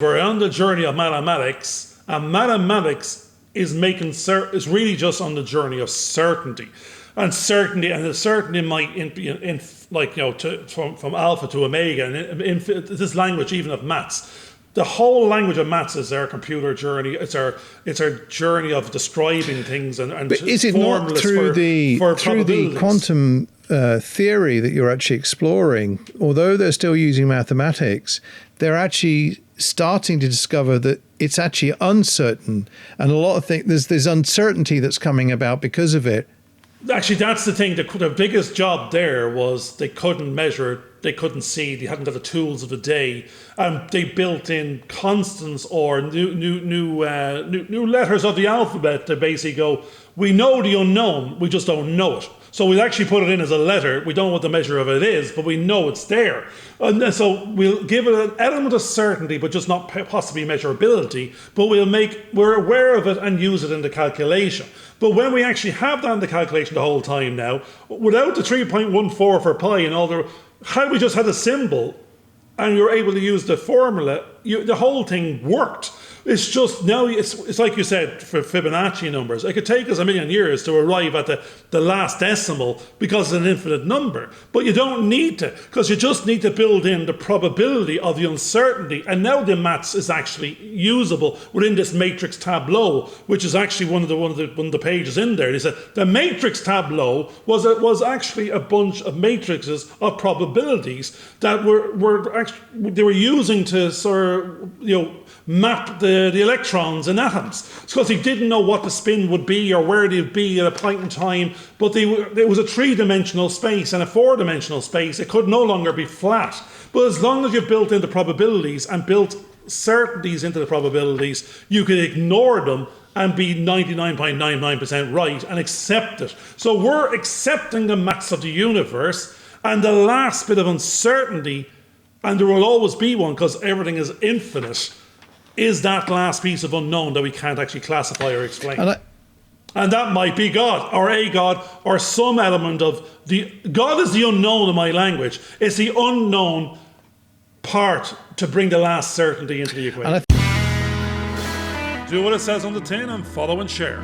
We're on the journey of mathematics, and mathematics is is really just on the journey of certainty. And the certainty might from alpha to omega, and this language even of maths. The whole language of maths is our computer journey. It's our journey of describing things and but is it not through the quantum theory that you're actually exploring? Although they're still using mathematics, they're actually starting to discover that it's actually uncertain, and a lot of things. There's uncertainty that's coming about because of it. Actually, that's the thing. The biggest job there was they couldn't measure, they couldn't see, they hadn't got the tools of the day, and they built in constants or new letters of the alphabet to basically go, we know the unknown, we just don't know it. So we'll actually put it in as a letter. We don't know what the measure of it is, but we know it's there. And so we'll give it an element of certainty, but just not possibly measurability. But we're aware of it and use it in the calculation. But when we actually have that in the calculation the whole time now, without the 3.14 for pi and all had we just had a symbol and we were able to use the formula, the whole thing worked. It's just now, it's like you said, for Fibonacci numbers, it could take us 1,000,000 years to arrive at the last decimal because it's an infinite number. But you don't need to, because you just need to build in the probability of the uncertainty. And now the maths is actually usable within this matrix tableau, which is actually one of the pages in there. They said the matrix tableau was actually a bunch of matrices of probabilities that they were using to sort of, map the electrons in atoms. It's because they didn't know what the spin would be or where they'd be at a point in time, but it was a 3-dimensional space and a 4-dimensional space. It could no longer be flat. But as long as you built in the probabilities and built certainties into the probabilities, you could ignore them and be 99.99% right and accept it. So we're accepting the maths of the universe, and the last bit of uncertainty, and there will always be one because everything is infinite, is that last piece of unknown that we can't actually classify or explain. And that might be God, or a God, or some element of God is the unknown in my language. It's the unknown part to bring the last certainty into the equation. Do what it says on the tin and follow and share.